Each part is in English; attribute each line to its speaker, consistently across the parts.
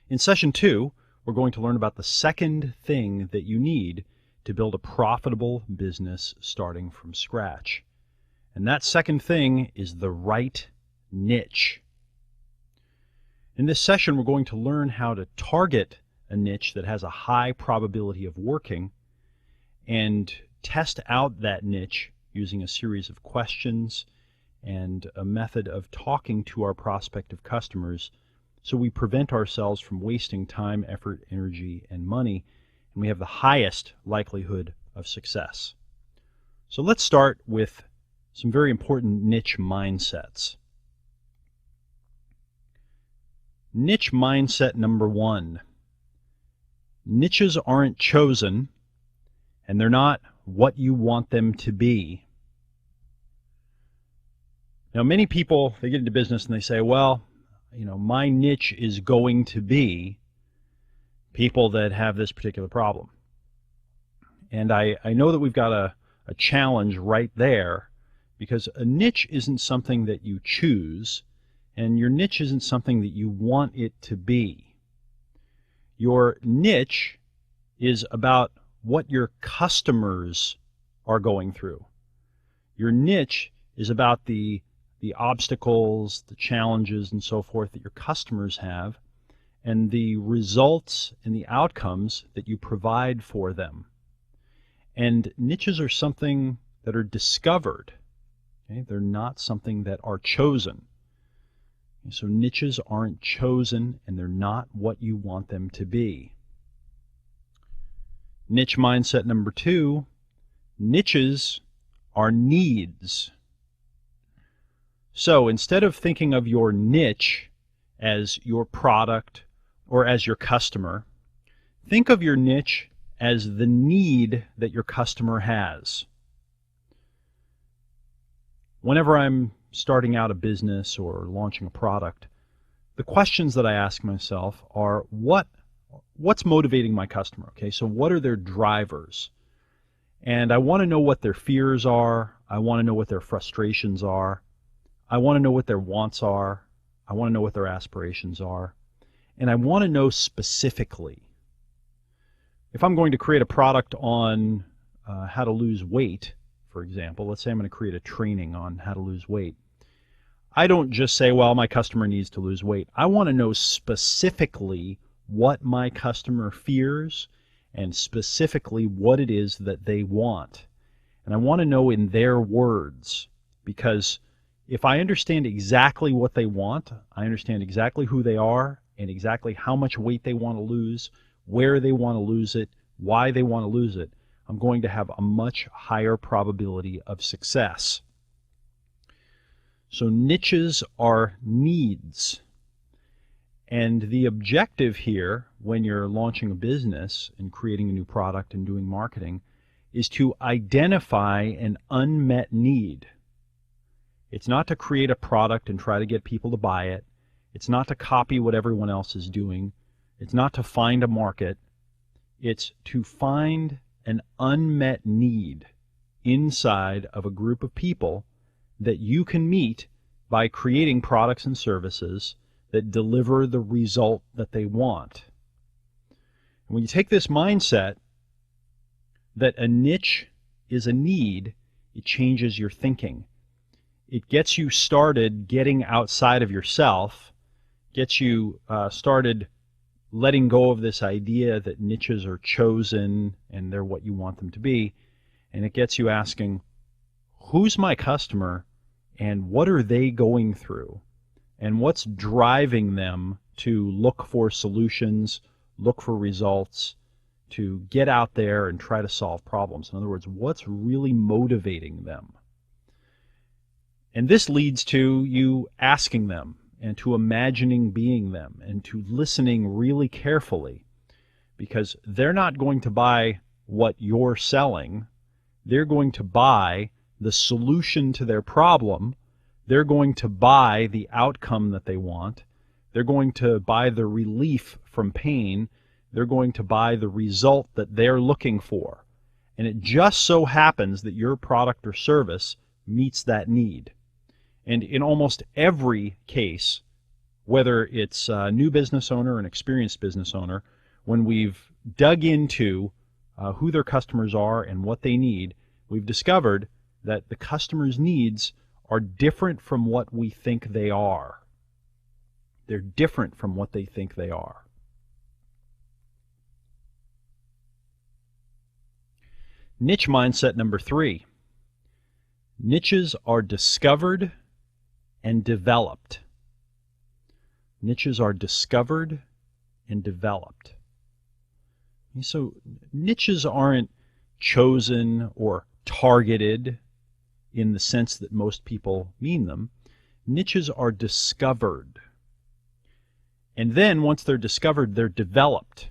Speaker 1: In session 2, we're going to learn about the second thing that you need to build a profitable business starting from scratch. And that second thing is the right niche. In this session, we're going to learn how to target a niche that has a high probability of working and test out that niche using a series of questions and a method of talking to our prospective customers so we prevent ourselves from wasting time, effort, energy, and money, and we have the highest likelihood of success. So let's start with some very important niche mindsets. Niche mindset number 1. Niches aren't chosen, and they're not what you want them to be. Now, many people, they get into business and they say, well, my niche is going to be people that have this particular problem. And I know that we've got a challenge right there, because a niche isn't something that you choose, and your niche isn't something that you want it to be. Your niche is about what your customers are going through. Your niche is about the obstacles, the challenges, and so forth that your customers have, and the results and the outcomes that you provide for them. And niches are something that are discovered. Okay? They're not something that are chosen. Okay? So niches aren't chosen, and they're not what you want them to be. Niche mindset number 2, niches are needs. So instead of thinking of your niche as your product or as your customer, think of your niche as the need that your customer has. Whenever I'm starting out a business or launching a product, the questions that I ask myself are, what's motivating my customer? Okay, so what are their drivers? And I want to know what their fears are. I want to know what their frustrations are. I want to know what their wants are. I want to know what their aspirations are. And I want to know specifically. If I'm going to create a product on how to lose weight, for example, let's say I'm going to create a training on how to lose weight. I don't just say, well, my customer needs to lose weight. I want to know specifically what my customer fears and specifically what it is that they want. And I want to know in their words, because if I understand exactly what they want, I understand exactly who they are and exactly how much weight they want to lose, where they want to lose it, why they want to lose it, I'm going to have a much higher probability of success. So niches are needs. And the objective here, when you're launching a business and creating a new product and doing marketing, is to identify an unmet need. It's not to create a product and try to get people to buy it. It's not to copy what everyone else is doing. It's not to find a market. It's to find an unmet need inside of a group of people that you can meet by creating products and services that deliver the result that they want. And when you take this mindset that a niche is a need, it changes your thinking. It gets you started getting outside of yourself, gets you started letting go of this idea that niches are chosen and they're what you want them to be, and it gets you asking, who's my customer and what are they going through? And what's driving them to look for solutions, look for results, to get out there and try to solve problems? In other words, what's really motivating them? And this leads to you asking them and to imagining being them and to listening really carefully, because they're not going to buy what you're selling. They're going to buy the solution to their problem. They're going to buy the outcome that they want. They're going to buy the relief from pain. They're going to buy the result that they're looking for. And it just so happens that your product or service meets that need. And in almost every case whether it's a new business owner or an experienced business owner, when we've dug into who their customers are and what they need, we've discovered that the customer's needs are different from what we think they are. They're different from what they think they are. Niche mindset number 3. Niches are discovered and developed. Niches are discovered and developed. So niches aren't chosen or targeted in the sense that most people mean them. Niches are discovered. And then once they're discovered, they're developed.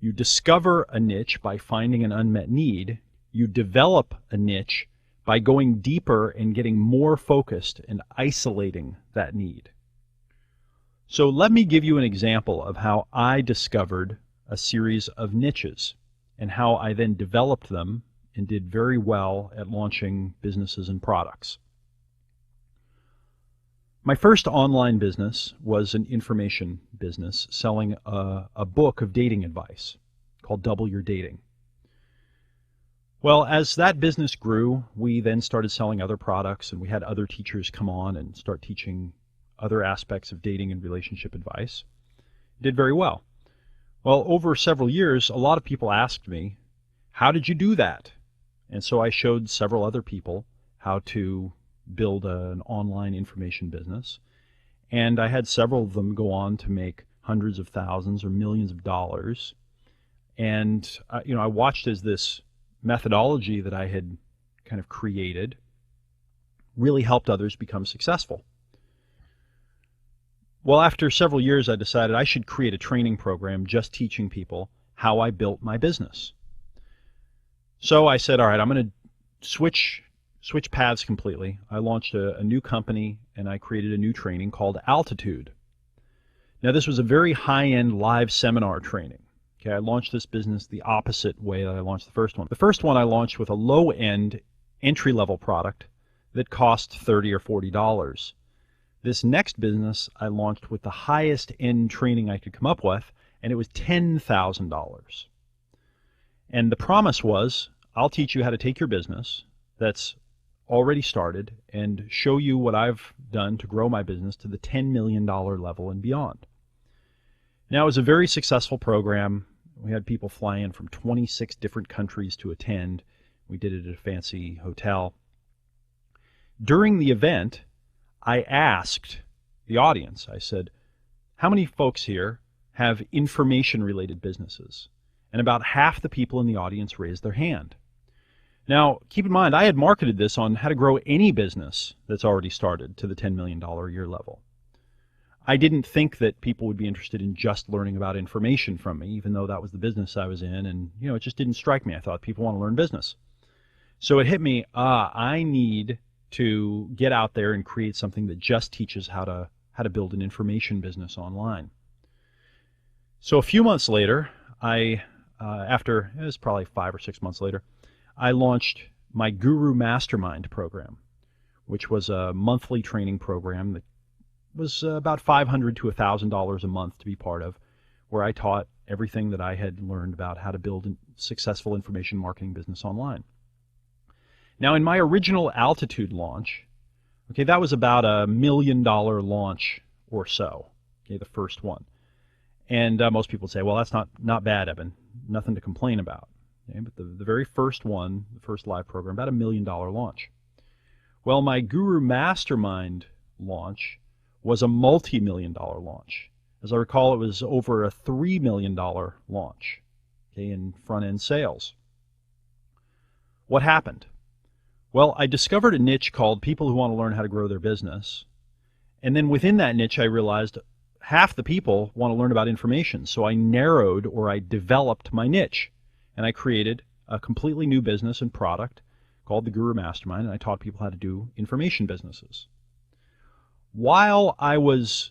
Speaker 1: You discover a niche by finding an unmet need. You develop a niche by going deeper and getting more focused and isolating that need. So let me give you an example of how I discovered a series of niches and how I then developed them and did very well at launching businesses and products. My first online business was an information business selling a book of dating advice called Double Your Dating. Well, as that business grew, we then started selling other products, and we had other teachers come on and start teaching other aspects of dating and relationship advice. Did very well. Well, over several years, a lot of people asked me, how did you do that? And so I showed several other people how to build an online information business. And I had several of them go on to make hundreds of thousands or millions of dollars. And I watched as this methodology that I had kind of created really helped others become successful. Well, after several years, I decided I should create a training program just teaching people how I built my business. So I said, all right, I'm going to switch paths completely. I launched a new company, and I created a new training called Altitude. Now, this was a very high-end live seminar training. Okay, I launched this business the opposite way that I launched the first one. The first one I launched with a low-end entry-level product that cost $30 or $40. This next business I launched with the highest end training I could come up with, and it was $10,000. And the promise was, I'll teach you how to take your business that's already started and show you what I've done to grow my business to the $10 million level and beyond. Now, it was a very successful program. We had people fly in from 26 different countries to attend. We did it at a fancy hotel. During the event, I asked the audience, I said, how many folks here have information-related businesses? And about half the people in the audience raised their hand. Now, keep in mind, I had marketed this on how to grow any business that's already started to the $10 million a year level. I didn't think that people would be interested in just learning about information from me, even though that was the business I was in, and it just didn't strike me. I thought people want to learn business. So it hit me, I need to get out there and create something that just teaches how to build an information business online. So a few months later, it was probably 5 or 6 months later, I launched my Guru Mastermind program, which was a monthly training program that was about $500 to $1,000 a month to be part of, where I taught everything that I had learned about how to build a successful information marketing business online. Now, in my original Altitude launch, okay, that was about $1 million launch or so, okay, the first one. And most people say, well, that's not bad, Evan, nothing to complain about. Okay, but the very first one, the first live program, about $1 million launch. Well, my Guru Mastermind launch was a multi-million-dollar launch. As I recall, it was over a $3 million launch, okay, in front-end sales. What happened? Well, I discovered a niche called people who want to learn how to grow their business. And then within that niche, I realized half the people want to learn about information. So I narrowed, or I developed my niche. And I created a completely new business and product called the Guru Mastermind, and I taught people how to do information businesses. While I was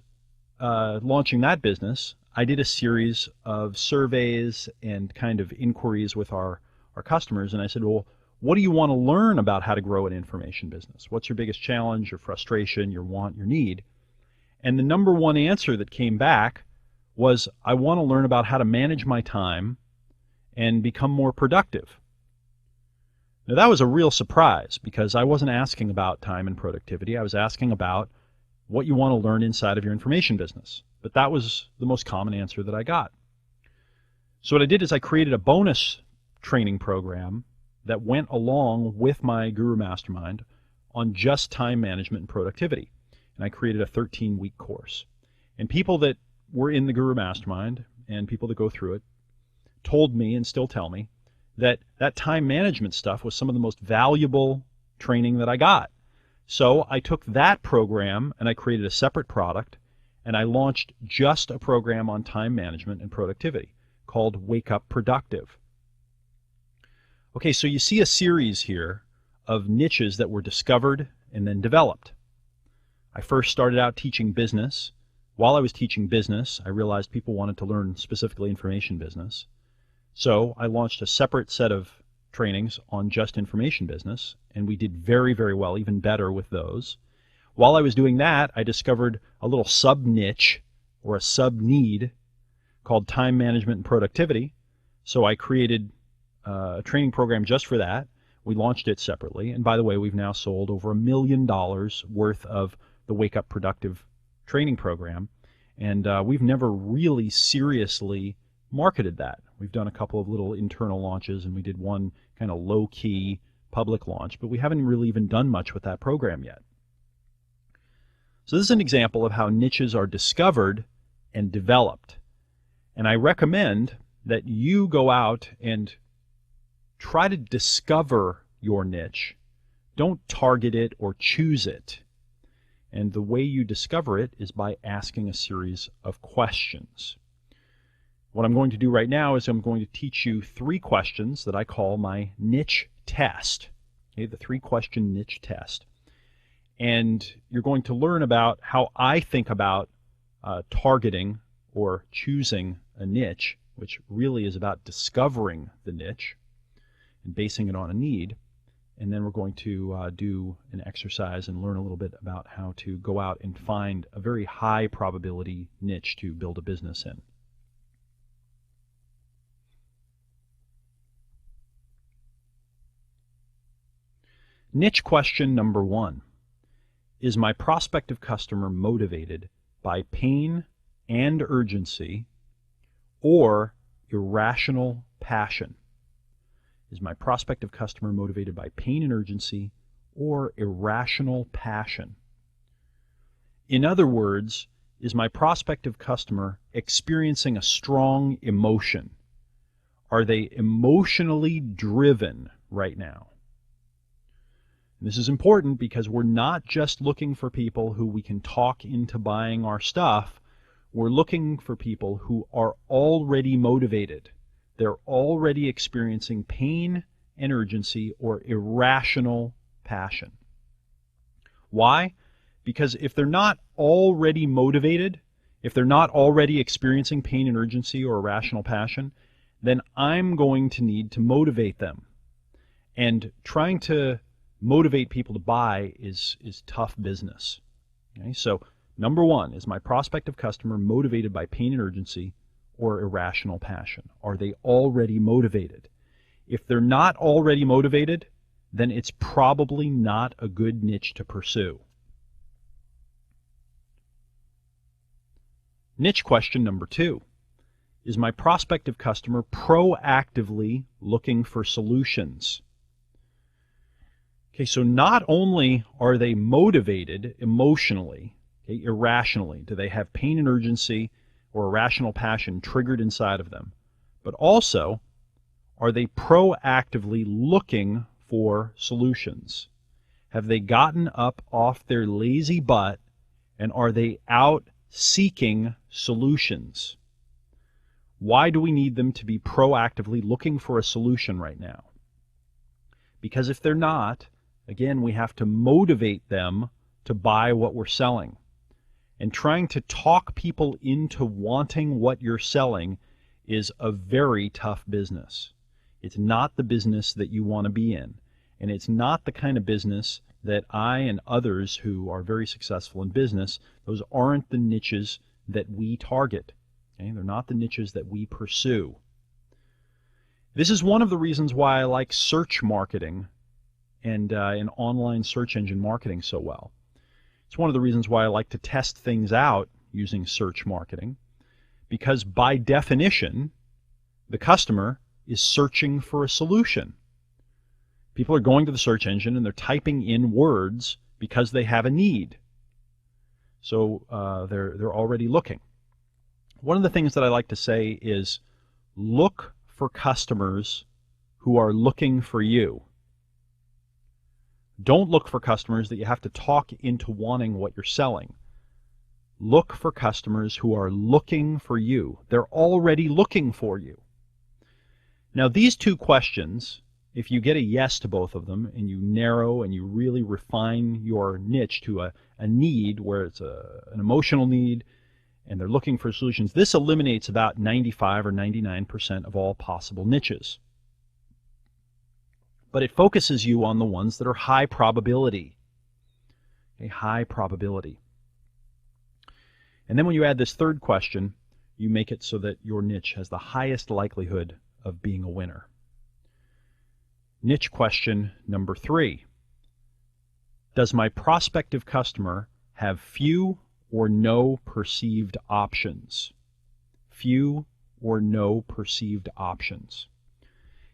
Speaker 1: launching that business, I did a series of surveys and kind of inquiries with our customers, and I said, well, what do you want to learn about how to grow an information business? What's your biggest challenge, your frustration, your want, your need? And the number one answer that came back was, I want to learn about how to manage my time and become more productive. Now that was a real surprise, because I wasn't asking about time and productivity. I was asking about what you want to learn inside of your information business. But that was the most common answer that I got. So what I did is I created a bonus training program that went along with my Guru Mastermind on just time management and productivity. And I created a 13-week course. And people that were in the Guru Mastermind and people that go through it told me, and still tell me, that that time management stuff was some of the most valuable training that I got. So I took that program and I created a separate product, and I launched just a program on time management and productivity called Wake Up Productive. Okay, so you see a series here of niches that were discovered and then developed. I first started out teaching business. While I was teaching business, I realized people wanted to learn specifically information business. So I launched a separate set of trainings on just information business, and we did very, very well, even better with those. While I was doing that, I discovered a little sub-niche or a sub-need called time management and productivity. So I created a training program just for that. We launched it separately. And by the way, we've now sold over $1 million worth of the Wake Up Productive training program. And we've never really seriously marketed that. We've done a couple of little internal launches, and we did one kind of low-key public launch, but we haven't really even done much with that program yet. So this is an example of how niches are discovered and developed. And I recommend that you go out and try to discover your niche. Don't target it or choose it. And the way you discover it is by asking a series of questions. What I'm going to do right now is I'm going to teach you 3 questions that I call my niche test. Okay, the 3-question niche test. And you're going to learn about how I think about targeting or choosing a niche, which really is about discovering the niche and basing it on a need. And then we're going to do an exercise and learn a little bit about how to go out and find a very high probability niche to build a business in. Niche question number 1. Is my prospective customer motivated by pain and urgency or irrational passion? Is my prospective customer motivated by pain and urgency or irrational passion? In other words, is my prospective customer experiencing a strong emotion? Are they emotionally driven right now? And this is important because we're not just looking for people who we can talk into buying our stuff. We're looking for people who are already motivated. They're already experiencing pain and urgency or irrational passion. Why? Because if they're not already motivated, if they're not already experiencing pain and urgency or irrational passion, then I'm going to need to motivate them. And trying to motivate people to buy is tough business. Okay? So number 1, is my prospective customer motivated by pain and urgency or irrational passion? Are they already motivated? If they're not already motivated, then it's probably not a good niche to pursue. Niche question number 2. Is my prospective customer proactively looking for solutions? Okay, so not only are they motivated emotionally, okay, irrationally, do they have pain and urgency or irrational passion triggered inside of them, but also are they proactively looking for solutions? Have they gotten up off their lazy butt and are they out seeking solutions? Why do we need them to be proactively looking for a solution right now? Because if they're not, again, we have to motivate them to buy what we're selling. And trying to talk people into wanting what you're selling is a very tough business. It's not the business that you want to be in. And it's not the kind of business that I and others who are very successful in business, those aren't the niches that we target. Okay? They're not the niches that we pursue. This is one of the reasons why I like search marketing and online search engine marketing so well. It's one of the reasons why I like to test things out using search marketing, because by definition, the customer is searching for a solution. People are going to the search engine and they're typing in words because they have a need. So they're already looking. One of the things that I like to say is look for customers who are looking for you. Don't look for customers that you have to talk into wanting what you're selling. Look for customers who are looking for you. They're already looking for you. Now, these two questions, if you get a yes to both of them and you narrow and you really refine your niche to a need where it's an emotional need and they're looking for solutions, this eliminates about 95 or 99% of all possible niches. But it focuses you on the ones that are high probability. A high probability. And then when you add this third question, you make it so that your niche has the highest likelihood of being a winner. Niche question number 3. Does my prospective customer have few or no perceived options? Few or no perceived options.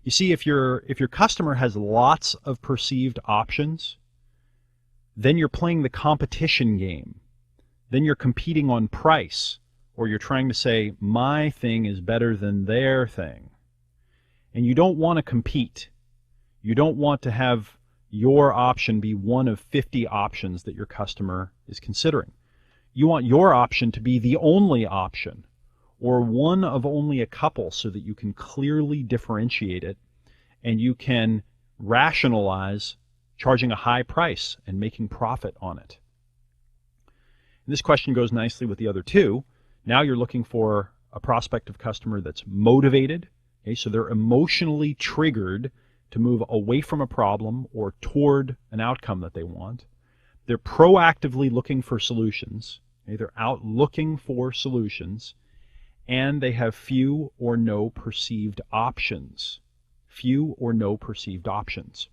Speaker 1: You see, if your customer has lots of perceived options, then you're playing the competition game. Then you're competing on price, or you're trying to say, my thing is better than their thing. And you don't want to compete. You don't want to have your option be one of 50 options that your customer is considering. You want your option to be the only option, or one of only a couple, so that you can clearly differentiate it and you can rationalize charging a high price and making profit on it. And this question goes nicely with the other two. Now you're looking for a prospective customer that's motivated, okay, so they're emotionally triggered to move away from a problem or toward an outcome that they want. They're proactively looking for solutions. Okay, they're out looking for solutions, and they have few or no perceived options. Few or no perceived options.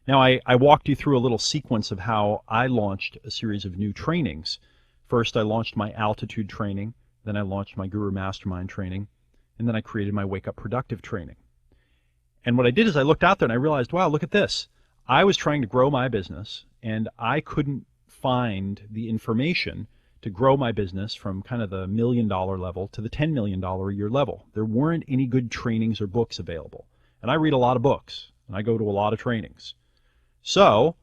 Speaker 1: Now, I walked you through a little sequence of how I launched a series of new trainings. First, I launched my altitude training, then I launched my Guru Mastermind training, and then I created my Wake Up Productive training. And what I did is I looked out there and I realized, wow, look at this. I was trying to grow my business, and I couldn't find the information to grow my business from kind of the $1 million level to the $10 million a year level. There weren't any good trainings or books available. And I read a lot of books, and I go to a lot of trainings. So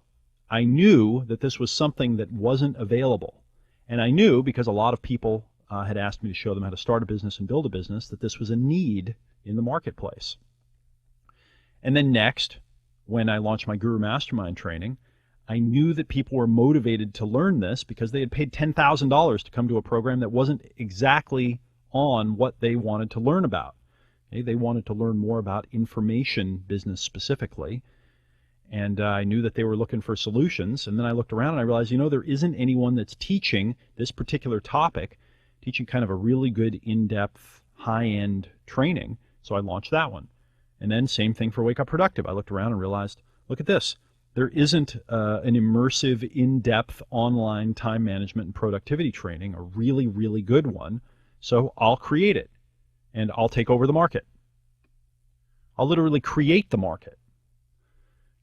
Speaker 1: I knew that this was something that wasn't available. And I knew, because a lot of people had asked me to show them how to start a business and build a business, that this was a need in the marketplace. And then next, when I launched my Guru Mastermind training, I knew that people were motivated to learn this because they had paid $10,000 to come to a program that wasn't exactly on what they wanted to learn about. Okay? They wanted to learn more about information business specifically. And I knew that they were looking for solutions. And then I looked around and I realized, there isn't anyone that's teaching this particular topic, teaching kind of a really good in-depth, high-end training. So I launched that one. And then same thing for Wake Up Productive. I looked around and realized, look at this. There isn't an immersive, in-depth online time management and productivity training, a really, really good one. So I'll create it, and I'll take over the market. I'll literally create the market.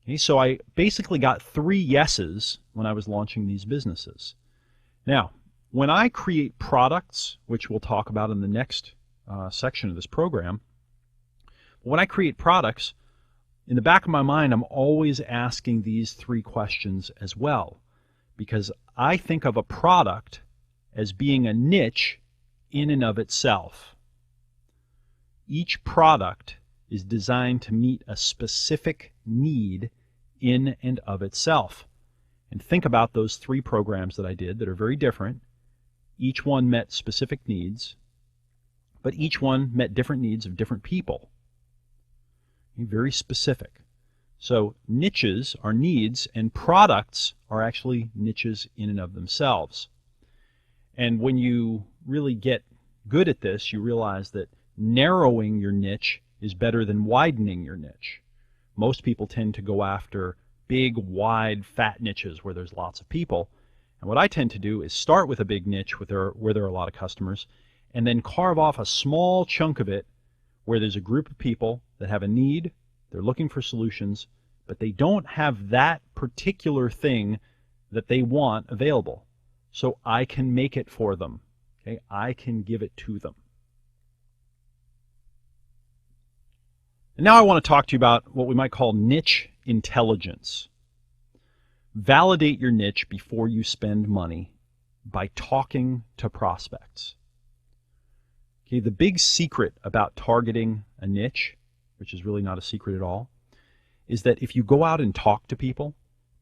Speaker 1: Okay, so I basically got 3 yeses when I was launching these businesses. Now, when I create products, which we'll talk about in the next section of this program, when I create products, in the back of my mind, I'm always asking these 3 questions as well, because I think of a product as being a niche in and of itself. Each product is designed to meet a specific need in and of itself. And think about those 3 programs that I did that are very different. Each one met specific needs, but each one met different needs of different people. Very specific. So niches are needs, and products are actually niches in and of themselves. And when you really get good at this, you realize that narrowing your niche is better than widening your niche. Most people tend to go after big, wide, fat niches where there's lots of people. And what I tend to do is start with a big niche where there are a lot of customers, and then carve off a small chunk of it where there's a group of people that have a need, they're looking for solutions, but they don't have that particular thing that they want available. So I can make it for them. Okay? I can give it to them. And now I want to talk to you about what we might call niche intelligence. Validate your niche before you spend money by talking to prospects. Okay, the big secret about targeting a niche, which is really not a secret at all, is that if you go out and talk to people,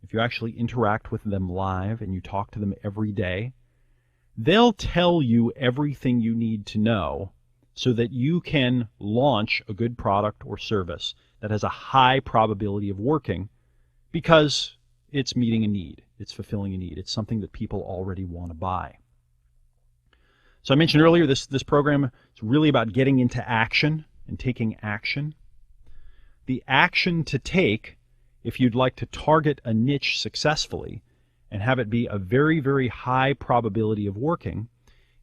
Speaker 1: if you actually interact with them live and you talk to them every day, they'll tell you everything you need to know so that you can launch a good product or service that has a high probability of working because it's meeting a need, it's fulfilling a need, it's something that people already want to buy. So I mentioned earlier this program is really about getting into action and taking action. The action to take if you'd like to target a niche successfully and have it be a very, very high probability of working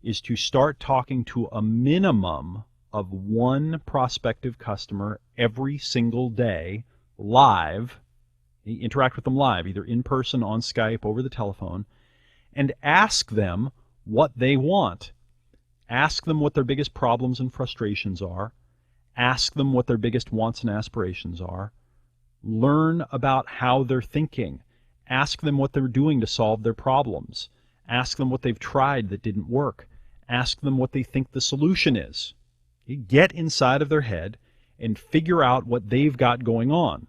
Speaker 1: is to start talking to a minimum of one prospective customer every single day live. Interact with them live, either in person, on Skype, over the telephone, and ask them what they want. Ask them what their biggest problems and frustrations are. Ask them what their biggest wants and aspirations are. Learn about how they're thinking. Ask them what they're doing to solve their problems. Ask them what they've tried that didn't work. Ask them what they think the solution is. Get inside of their head and figure out what they've got going on.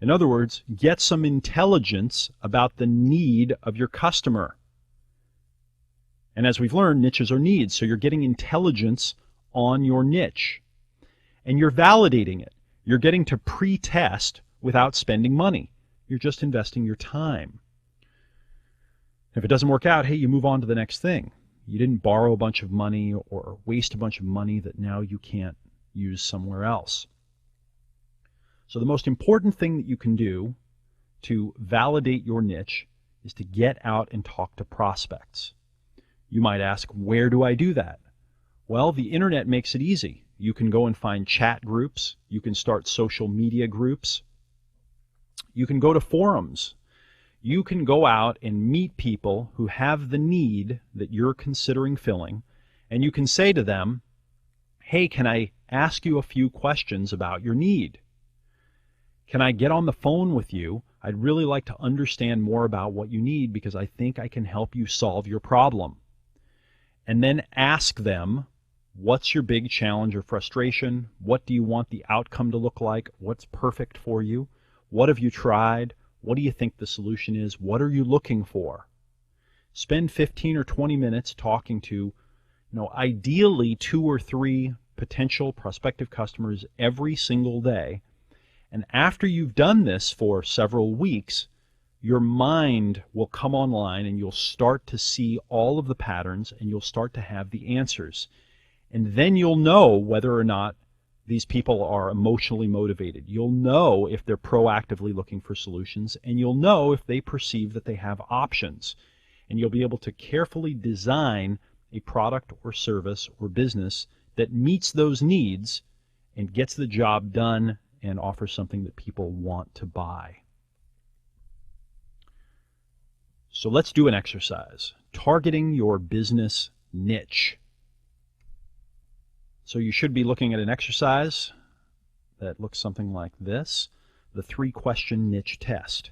Speaker 1: In other words, get some intelligence about the need of your customer. And as we've learned, niches are needs, so you're getting intelligence on your niche. And you're validating it. You're getting to pre-test without spending money. You're just investing your time. If it doesn't work out, hey, you move on to the next thing. You didn't borrow a bunch of money or waste a bunch of money that now you can't use somewhere else. So the most important thing that you can do to validate your niche is to get out and talk to prospects. You might ask, where do I do that? Well, the internet makes it easy. You can go and find chat groups. You can start social media groups. You can go to forums. You can go out and meet people who have the need that you're considering filling, and you can say to them, hey, can I ask you a few questions about your need? Can I get on the phone with you? I'd really like to understand more about what you need because I think I can help you solve your problem. And then ask them, what's your big challenge or frustration? What do you want the outcome to look like? What's perfect for you? What have you tried? What do you think the solution is? What are you looking for? Spend 15 or 20 minutes talking to, ideally 2 or 3 potential prospective customers every single day. And after you've done this for several weeks, your mind will come online and you'll start to see all of the patterns and you'll start to have the answers. And then you'll know whether or not these people are emotionally motivated. You'll know if they're proactively looking for solutions, and you'll know if they perceive that they have options. And you'll be able to carefully design a product or service or business that meets those needs and gets the job done and offers something that people want to buy. So let's do an exercise. Targeting your business niche. So you should be looking at an exercise that looks something like this, the 3-question niche test.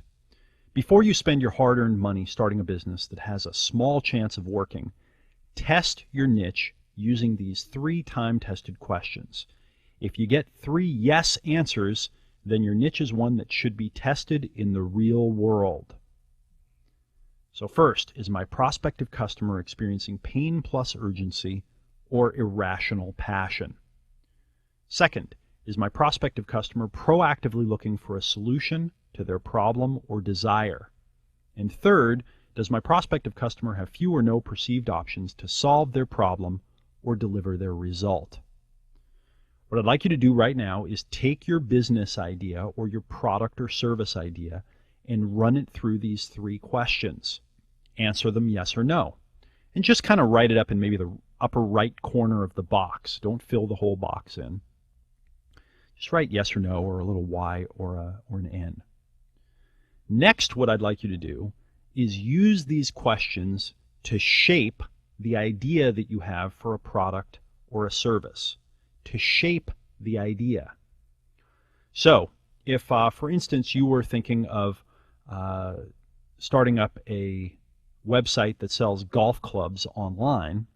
Speaker 1: Before you spend your hard-earned money starting a business that has a small chance of working, test your niche using these 3 time-tested questions. If you get 3 yes answers, then your niche is one that should be tested in the real world. So first, is my prospective customer experiencing pain plus urgency or irrational passion? Second, Is my prospective customer proactively looking for a solution to their problem or desire? And third, does my prospective customer have few or no perceived options to solve their problem or deliver their result? What I'd like you to do right now is take your business idea or your product or service idea and run it through these 3 questions. Answer them yes or no. And just kind of write it up in maybe the upper right corner of the box. Don't fill the whole box in. Just write yes or no or a little Y or an N. Next, what I'd like you to do is use these questions to shape the idea that you have for a product or a service. To shape the idea. So, if, for instance, you were thinking of starting up a website that sells golf clubs online,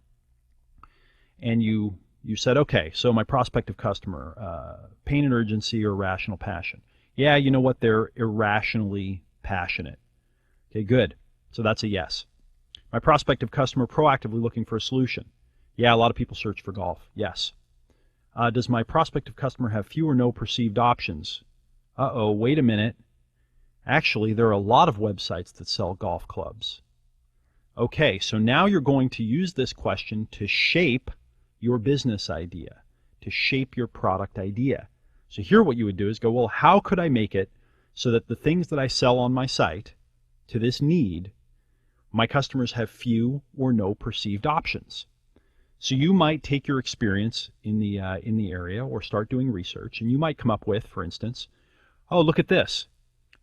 Speaker 1: and you said, okay, so my prospective customer, pain and urgency or rational passion. Yeah, you know what? They're irrationally passionate. Okay, good. So that's a yes. My prospective customer proactively looking for a solution. Yeah, a lot of people search for golf. Yes. Does my prospective customer have few or no perceived options? Uh-oh, wait a minute. Actually, there are a lot of websites that sell golf clubs. Okay, so now you're going to use this question to shape your business idea, to shape your product idea. So here what you would do is go, well, how could I make it so that the things that I sell on my site to this need, my customers have few or no perceived options? So you might take your experience in the area or start doing research, and you might come up with, for instance, oh, look at this.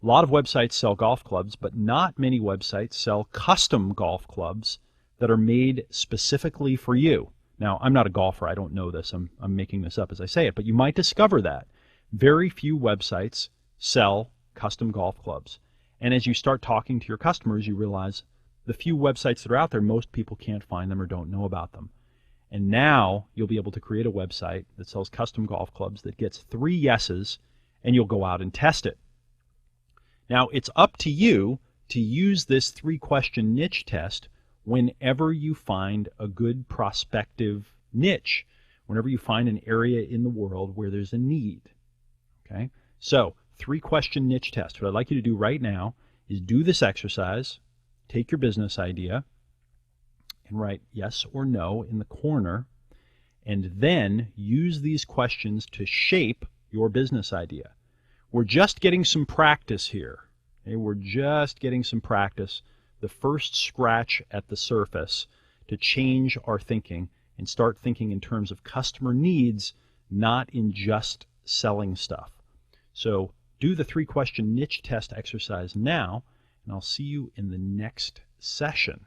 Speaker 1: A lot of websites sell golf clubs, but not many websites sell custom golf clubs that are made specifically for you. Now, I'm not a golfer. I don't know this. I'm making this up as I say it, but you might discover that very few websites sell custom golf clubs. And as you start talking to your customers, you realize the few websites that are out there, most people can't find them or don't know about them. And now you'll be able to create a website that sells custom golf clubs that gets 3 yeses, and you'll go out and test it. Now, it's up to you to use this 3-question niche test whenever you find a good prospective niche, whenever you find an area in the world where there's a need. Okay? So, 3-question niche test. What I'd like you to do right now is do this exercise, take your business idea, and write yes or no in the corner, and then use these questions to shape your business idea. We're just getting some practice here. Okay? We're just getting some practice, the first scratch at the surface to change our thinking and start thinking in terms of customer needs, not in just selling stuff. So do the 3-question niche test exercise now, and I'll see you in the next session.